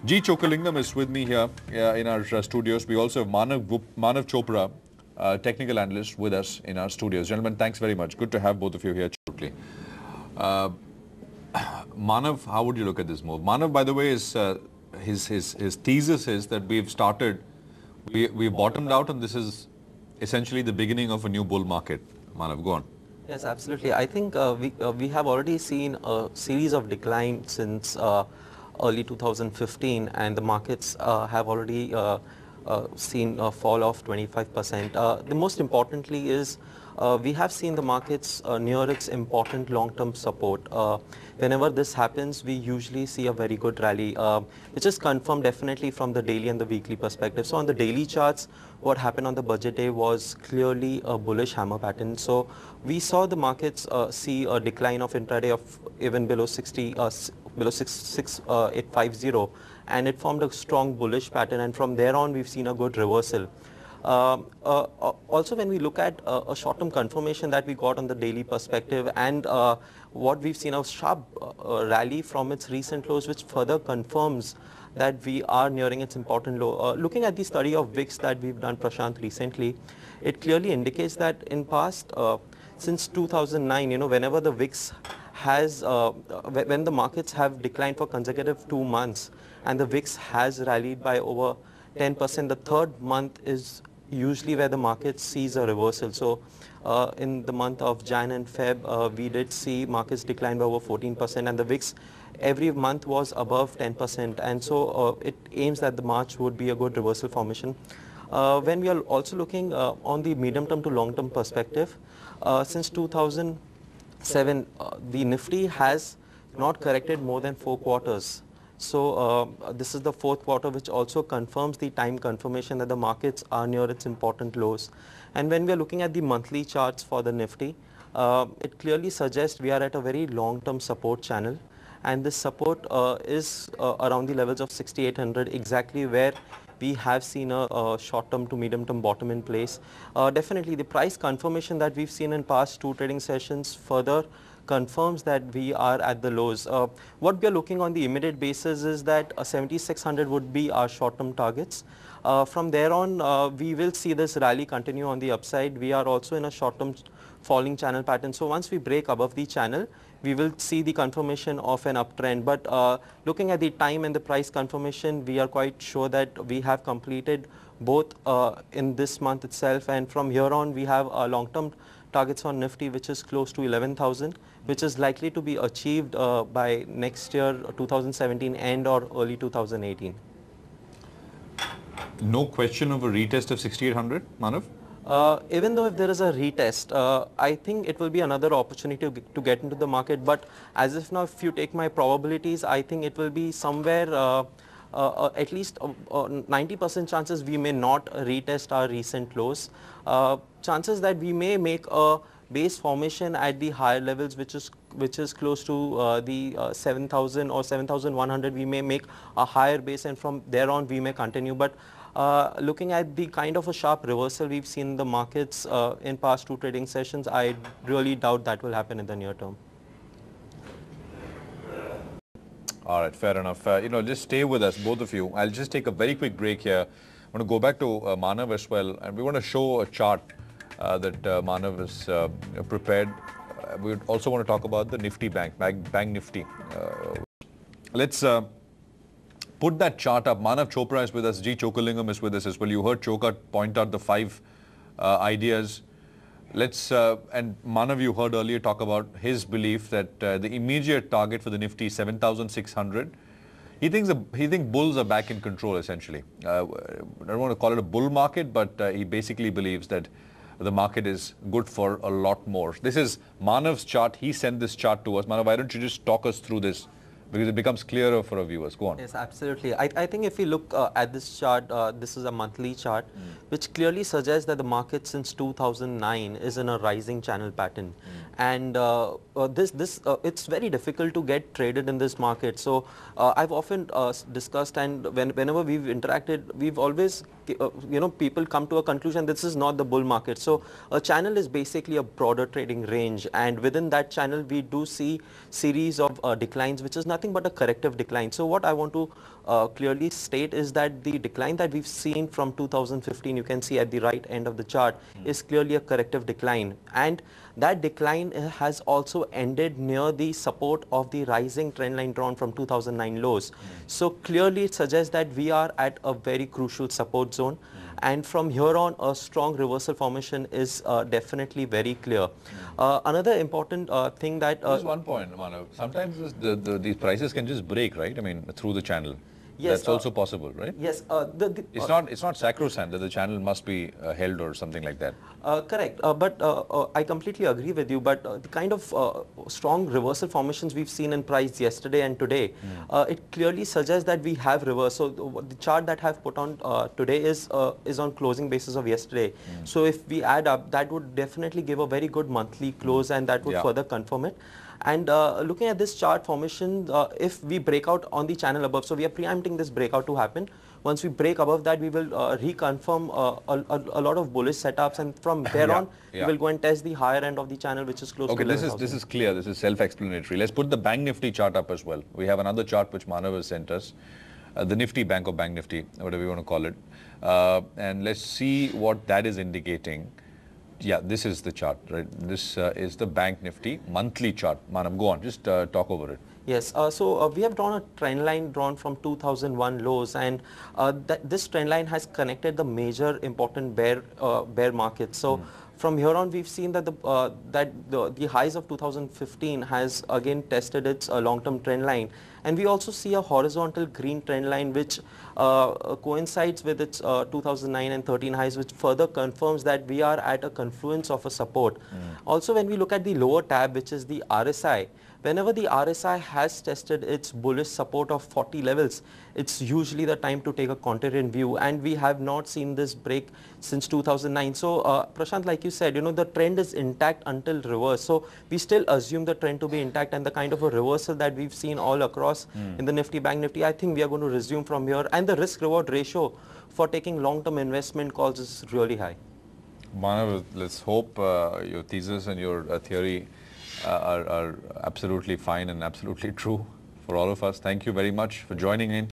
G. Chokalingam is with me here in our studios. We also have Manav Chopra, technical analyst, with us in our studios. Gentlemen, thanks very much. Good to have both of you here shortly. Manav, how would you look at this move? Manav, by the way, is his thesis is that we've bottomed out, and this is essentially the beginning of a new bull market. Manav, go on. Yes, absolutely. I think we have already seen a series of decline since early 2015, and the markets have already seen a fall of 25%. The most importantly is we have seen the markets near its important long-term support. Whenever this happens, we usually see a very good rally, which is confirmed definitely from the daily and the weekly perspective. So on the daily charts, what happened on the budget day was clearly a bullish hammer pattern. So we saw the markets see a decline of intraday of even below 60, below 6,850, and it formed a strong bullish pattern, and from there on we've seen a good reversal. Also, when we look at a short-term confirmation that we got on the daily perspective, and what we've seen a sharp rally from its recent lows, which further confirms that we are nearing its important low. Looking at the study of VIX that we've done, Prashant, recently, it clearly indicates that in past, since 2009, whenever the VIX has, when the markets have declined for consecutive 2 months, and the VIX has rallied by over 10%, the third month is usually where the market sees a reversal. So in the month of Jan and Feb, we did see markets decline by over 14%, and the VIX every month was above 10%, and so it aims that the March would be a good reversal formation. When we are also looking on the medium term to long term perspective, since 2007, the Nifty has not corrected more than 4 quarters. So this is the 4th quarter, which also confirms the time confirmation that the markets are near its important lows. And when we are looking at the monthly charts for the Nifty, it clearly suggests we are at a very long-term support channel, and this support is around the levels of 6,800, exactly where we have seen a short-term to medium-term bottom in place. Definitely the price confirmation that we've seen in past 2 trading sessions further confirms that we are at the lows. What we are looking on the immediate basis is that 7,600 would be our short-term targets. From there on, we will see this rally continue on the upside. We are also in a short-term falling channel pattern. So once we break above the channel, we will see the confirmation of an uptrend. But looking at the time and the price confirmation, we are quite sure that we have completed both in this month itself, and from here on we have long-term targets on Nifty, which is close to 11,000, which is likely to be achieved by next year, 2017 end or early 2018. No question of a retest of 6,800, Manav? Even though if there is a retest, I think it will be another opportunity to get into the market. But as of now, if you take my probabilities, I think it will be somewhere at least 90% chances we may not retest our recent lows. Chances that we may make a base formation at the higher levels, which is close to the 7,000 or 7,100. We may make a higher base, and from there on we may continue. But looking at the kind of a sharp reversal we've seen in the markets in past 2 trading sessions, I really doubt that will happen in the near term. All right, fair enough. Just stay with us, both of you. I'll just take a very quick break here. I want to go back to Manav as well, and we want to show a chart that Manav has prepared. We also want to talk about the Nifty Bank Nifty. Let's put that chart up. Manav Chopra is with us. G. Chokalingam is with us as well. You heard Choka point out the 5 ideas. Let's and Manav, you heard earlier talk about his belief that the immediate target for the Nifty is 7,600. He thinks bulls are back in control essentially. I don't want to call it a bull market, but he basically believes that the market is good for a lot more. This is Manav's chart. He sent this chart to us. Manav, why don't you just talk us through this, because it becomes clearer for our viewers. Go on. Yes, absolutely. I think if we look at this chart, this is a monthly chart, which clearly suggests that the market since 2009 is in a rising channel pattern. And it's very difficult to get traded in this market. So I've often discussed, and whenever we've interacted, we've always, people come to a conclusion this is not the bull market. So a channel is basically a broader trading range, and within that channel we do see series of declines, which is nothing but a corrective decline. So what I want to clearly state is that the decline that we've seen from 2015, you can see at the right end of the chart, is clearly a corrective decline. And that decline has also ended near the support of the rising trend line drawn from 2009 lows. So clearly it suggests that we are at a very crucial support zone. And from here on, a strong reversal formation is definitely very clear. Another important thing that... There's one point, Manav. Sometimes these prices can just break, right? I mean, through the channel. Yes, that's also possible, right? Yes. It's not sacrosanct that the channel must be held or something like that. Correct. But I completely agree with you. But the kind of strong reversal formations we've seen in price yesterday and today, it clearly suggests that we have reversed. So the chart that I've put on today is on closing basis of yesterday. So if we add up, that would definitely give a very good monthly close, and that would further confirm it. And looking at this chart formation, if we break out on the channel above, so we are preempting this breakout to happen. Once we break above that, we will reconfirm a lot of bullish setups, and from there on, we will go and test the higher end of the channel, which is close to 11,000. Okay, this is clear. This is self-explanatory. Let's put the Bank Nifty chart up as well. We have another chart which Manav has sent us, the Nifty Bank or Bank Nifty, whatever you want to call it, and let's see what that is indicating. Yeah, this is the chart, right? This is the Bank Nifty monthly chart. Manav, go on, just talk over it. Yes, so we have drawn a trend line drawn from 2001 lows, and this trend line has connected the major important bear markets. So from here on, we've seen that the highs of 2015 has again tested its long-term trend line, and we also see a horizontal green trend line which coincides with its 2009 and 13 highs, which further confirms that we are at a confluence of a support. Also, when we look at the lower tab, which is the RSI, whenever the RSI has tested its bullish support of 40 levels, it's usually the time to take a contrarian view, and we have not seen this break since 2009. So Prashant, like you said, the trend is intact until reverse. So we still assume the trend to be intact, and the kind of a reversal that we've seen all across in the Nifty Bank Nifty, I think we are going to resume from here, and the risk reward ratio for taking long-term investment calls is really high. Manav, let's hope your thesis and your theory are absolutely fine and absolutely true for all of us. Thank you very much for joining in.